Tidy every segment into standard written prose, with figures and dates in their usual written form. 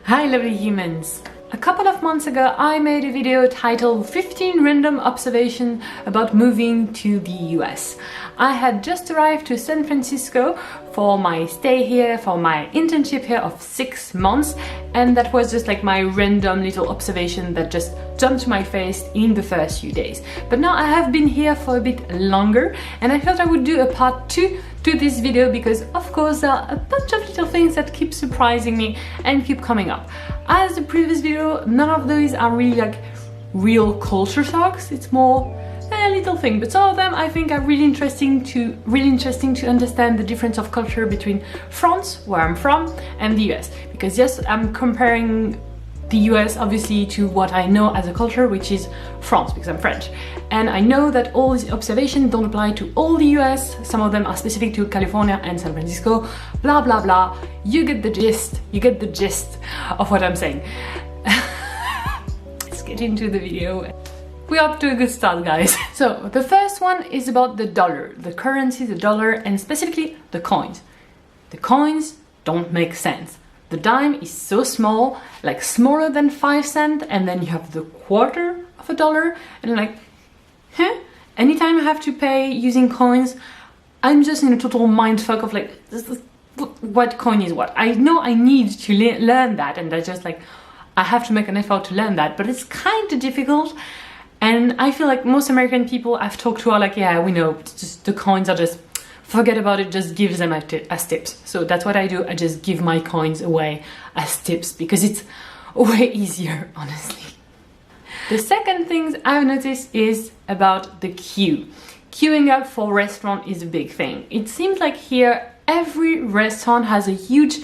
Hi lovely humans! A couple of months ago I made a video titled 15 random observations about moving to the US. I had just arrived to San Francisco for my stay here, for my internship here of 6 months, and that was just like my random little observation that just jumped to my face in the first few days. But now I have been here for a bit longer and I thought I would do a part 2 to this video because of course there are a bunch of little things that keep surprising me and keep coming up. As the previous video, none of those are really like real culture shocks, it's more a little thing, but some of them I think are really interesting to understand the difference of culture between France, where I'm from, and the US. Because yes, I'm comparing the US obviously to what I know as a culture, which is France, because I'm French. And I know that all these observations don't apply to all the US, some of them are specific to California and San Francisco, blah blah blah. You get the gist of what I'm saying. Let's get into the video. We're up to a good start, guys. So the first one is about the dollar, the currency, the dollar, and specifically the coins. The coins don't make sense. The dime is so small, like smaller than 5 cents, and then you have the quarter of a dollar, and like, huh? Anytime I have to pay using coins, I'm just in a total mindfuck of like, what coin is what? I know I need to learn that, and I just like, I have to make an effort to learn that, but it's kind of difficult. And I feel like most American people I've talked to are like, yeah, we know, it's just the coins are just, forget about it, just give them as tips. So that's what I do, I just give my coins away as tips because it's way easier, honestly. The second thing I've noticed is about the queue. Queuing up for restaurant is a big thing. It seems like here every restaurant has a huge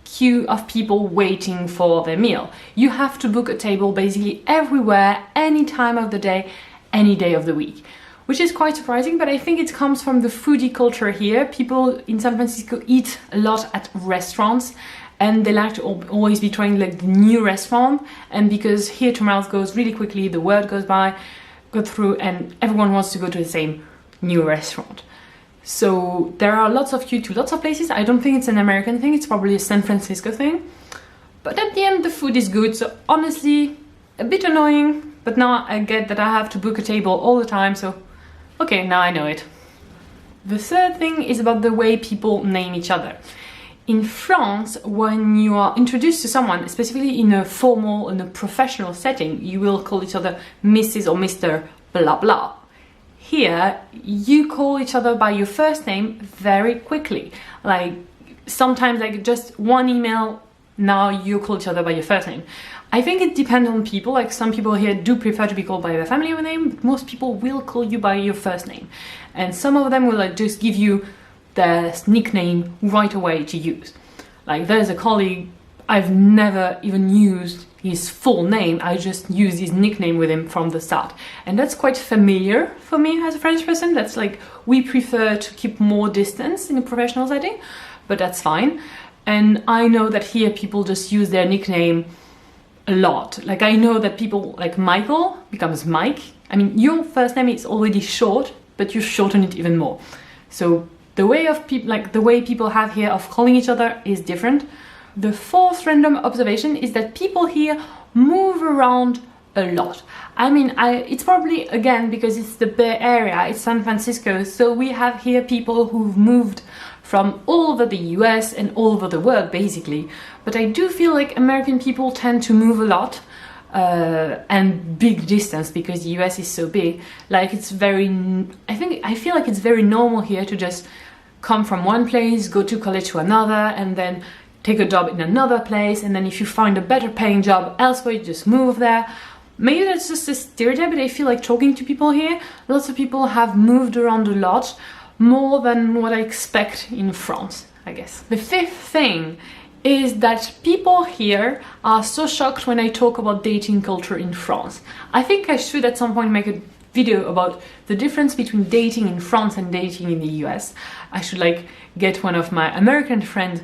queue of people waiting for their meal. You have to book a table basically everywhere, any time of the day, any day of the week. Which is quite surprising, but I think it comes from the foodie culture here. People in San Francisco eat a lot at restaurants and they like to always be trying like the new restaurant, and because here to mouth goes really quickly, the word goes through, and everyone wants to go to the same new restaurant. So there are lots of queue to lots of places. I don't think it's an American thing, it's probably a San Francisco thing. But at the end the food is good, so honestly a bit annoying, but now I get that I have to book a table all the time, so okay, now I know it. The third thing is about the way people name each other. In France, when you are introduced to someone, specifically in a formal, in a professional setting, you will call each other Mrs. or Mr. blah blah. Here, you call each other by your first name very quickly. Like, sometimes like just one email, now you call each other by your first name. I think it depends on people, like some people here do prefer to be called by their family name, but most people will call you by your first name. And some of them will like just give you their nickname right away to use. Like there's a colleague, I've never even used his full name, I just use his nickname with him from the start. And that's quite familiar for me as a French person. That's like, we prefer to keep more distance in a professional setting, but that's fine. And I know that here people just use their nickname a lot. Like I know that people like Michael becomes Mike. I mean, your first name is already short, but you shorten it even more. So the way of the way people have here of calling each other is different. The fourth random observation is that people here move around a lot. I mean, it's probably again because it's the Bay Area, it's San Francisco, so we have here people who've moved from all over the US and all over the world basically. But I do feel like American people tend to move a lot and big distance because the US is so big. Like it's very, I feel like it's very normal here to just come from one place, go to college to another, and then take a job in another place, and then if you find a better paying job elsewhere, you just move there. Maybe that's just a stereotype, but I feel like talking to people here, lots of people have moved around a lot, more than what I expect in France, I guess. The fifth thing is that people here are so shocked when I talk about dating culture in France. I think I should at some point make a video about the difference between dating in France and dating in the US. I should like get one of my American friends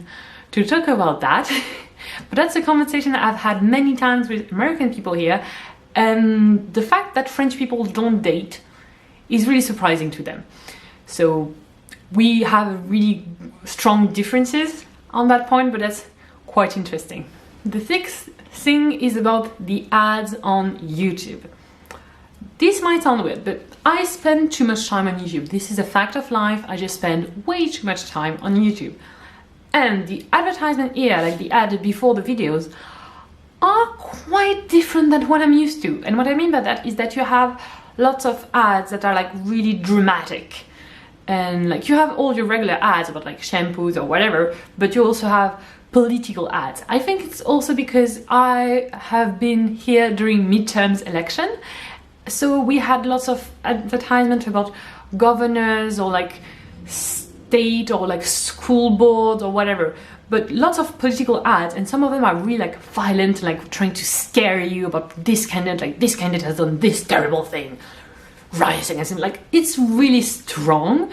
to talk about that. But that's a conversation I've had many times with American people here, and the fact that French people don't date is really surprising to them. So we have really strong differences on that point, but that's quite interesting. The sixth thing is about the ads on YouTube. This might sound weird, but I spend too much time on YouTube. This is a fact of life. I just spend way too much time on YouTube. And the advertisement here, like the ad before the videos, are quite different than what I'm used to. And what I mean by that is that you have lots of ads that are like really dramatic. And like you have all your regular ads about like shampoos or whatever, but you also have political ads. I think it's also because I have been here during midterms election. So we had lots of advertisement about governors or like state or like school boards or whatever, but lots of political ads, and some of them are really like violent, like trying to scare you about this candidate, like this candidate has done this terrible thing, rise against him. Like it's really strong,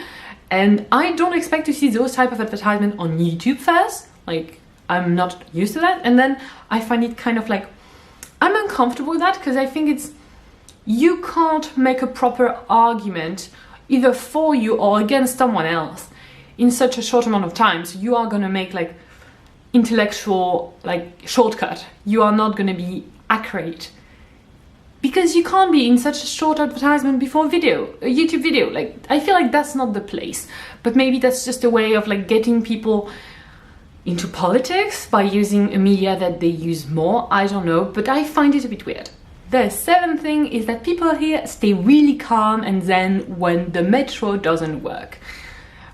and I don't expect to see those type of advertisement on YouTube first. Like I'm not used to that, and then I find it kind of like I'm uncomfortable with that because I think it's you can't make a proper argument either for you or against someone else in such a short amount of time. So you are going to make like intellectual like shortcut. You are not going to be accurate because you can't be in such a short advertisement before a YouTube video. Like I feel like that's not the place, but maybe that's just a way of like getting people into politics by using a media that they use more. I don't know, but I find it a bit weird. The seventh thing is that people here stay really calm and zen when the metro doesn't work.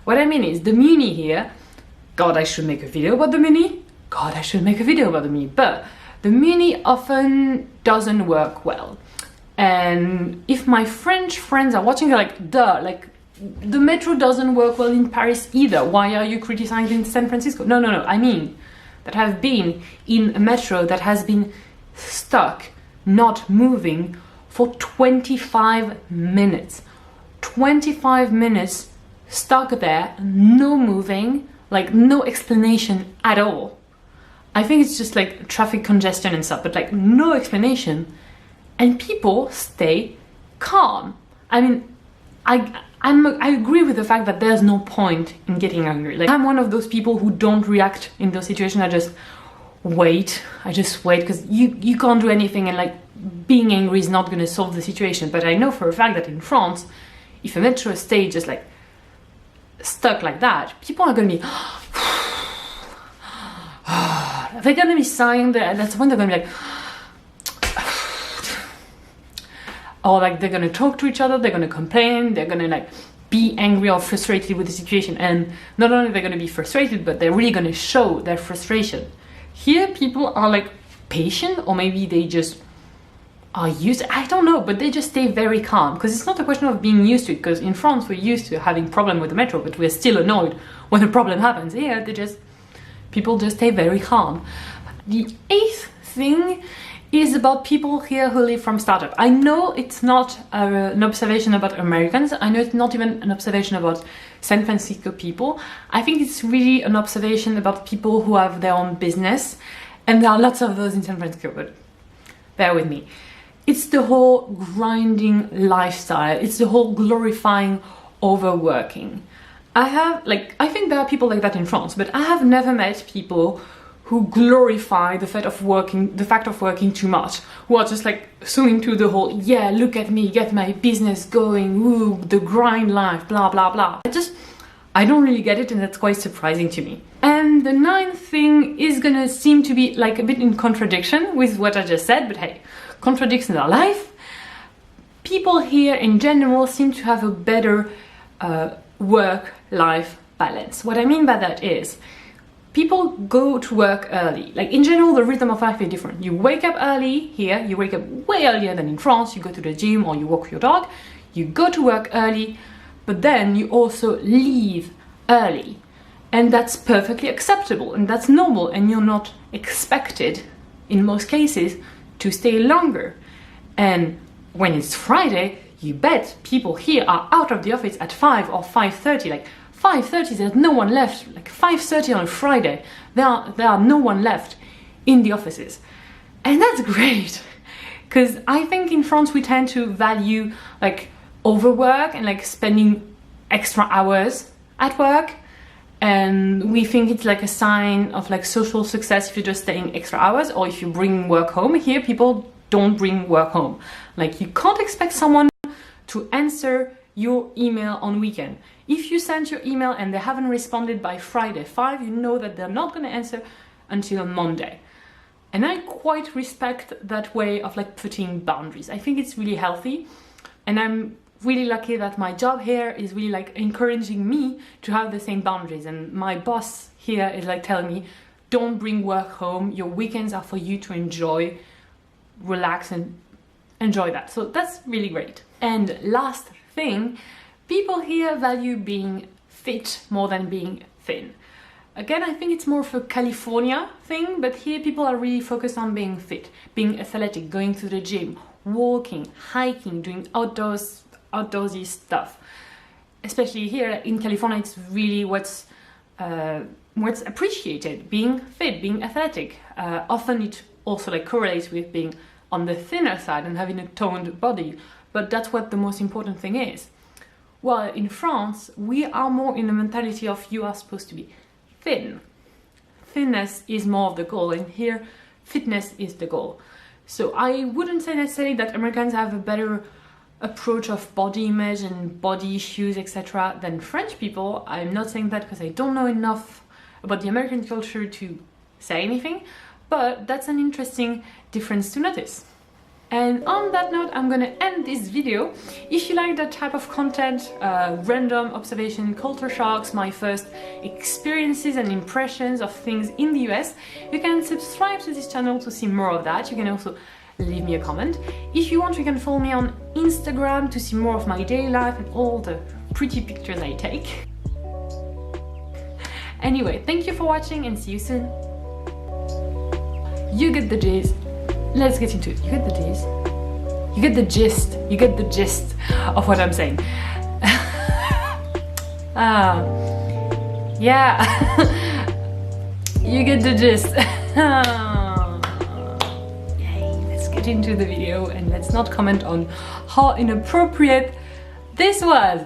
What I mean is the Muni here, God, I should make a video about the Muni. God, I should make a video about the Muni. But the Muni often doesn't work well. And if my French friends are watching, they're like, duh, like the metro doesn't work well in Paris either. Why are you criticizing San Francisco? No. I mean, that I've been in a metro that has been stuck, not moving for 25 minutes. 25 minutes stuck there, no moving, like no explanation at all. I think it's just like traffic congestion and stuff, but like no explanation. And people stay calm. I mean, I agree with the fact that there's no point in getting angry. Like I'm one of those people who don't react in those situations. I just wait because you can't do anything, and like being angry is not going to solve the situation. But I know for a fact that in France, if a metro stays just like stuck like that, people are going to be they're going to be sighing there, and that's when they're going to be like or like they're going to talk to each other, they're going to complain, they're going to like be angry or frustrated with the situation. And not only they're going to be frustrated, but they're really going to show their frustration. Here, people are like patient, or maybe they just are used to, I don't know, but they just stay very calm because it's not a question of being used to it. Because in France, we're used to having problem with the metro, but we're still annoyed when a problem happens. Here, people just stay very calm. The eighth thing is about people here who live from startup. I know it's not an observation about Americans. I know it's not even an observation about San Francisco people. I think it's really an observation about people who have their own business, and there are lots of those in San Francisco, but bear with me. It's the whole grinding lifestyle. It's the whole glorifying overworking. I think there are people like that in France, but I have never met people who glorify the fact of working too much, who are just like so into the whole, yeah, look at me, get my business going, ooh, the grind life, blah, blah, blah. I don't really get it, and that's quite surprising to me. And the ninth thing is gonna seem to be like a bit in contradiction with what I just said, but hey, contradictions are life. People here in general seem to have a better work-life balance. What I mean by that is, people go to work early. Like in general, the rhythm of life is different. You wake up early here, you wake up way earlier than in France, you go to the gym or you walk your dog, you go to work early, but then you also leave early. And that's perfectly acceptable and that's normal, and you're not expected, in most cases, to stay longer. And when it's Friday, you bet people here are out of the office at 5 or 5:30, like 5:30, there's no one left. Like 5:30 on a Friday, there are no one left in the offices. And that's great, because I think in France we tend to value like overwork and like spending extra hours at work. and we think it's like a sign of like social success if you're just staying extra hours or if you bring work home. Here people don't bring work home. Like you can't expect someone to answer your email on weekend. If you sent your email and they haven't responded by Friday 5, you know that they're not going to answer until Monday. And I quite respect that way of like putting boundaries. I think it's really healthy, and I'm really lucky that my job here is really like encouraging me to have the same boundaries. And my boss here is like telling me, don't bring work home. Your weekends are for you to enjoy, relax and enjoy that. So that's really great. And last thing, people here value being fit more than being thin. Again, I think it's more of a California thing, but here people are really focused on being fit, being athletic, going to the gym, walking, hiking, doing outdoorsy stuff. Especially here in California, it's really what's appreciated, being fit, being athletic. Often it also like correlates with being on the thinner side and having a toned body, but that's what the most important thing is. Well, in France, we are more in the mentality of you are supposed to be thin. Thinness is more of the goal, and here fitness is the goal. So I wouldn't say necessarily that Americans have a better approach of body image and body issues, etc. than French people. I'm not saying that because I don't know enough about the American culture to say anything, but that's an interesting difference to notice. And on that note, I'm gonna end this video. If you like that type of content, random observation, culture shocks, my first experiences and impressions of things in the US, you can subscribe to this channel to see more of that. You can also leave me a comment. If you want, you can follow me on Instagram to see more of my daily life and all the pretty pictures I take. Anyway, thank you for watching and see you soon. You get the gist. Let's get into it. You get the gist. You get the gist. You get the gist of what I'm saying. Yeah. You get the gist. Yay, let's get into the video and let's not comment on how inappropriate this was.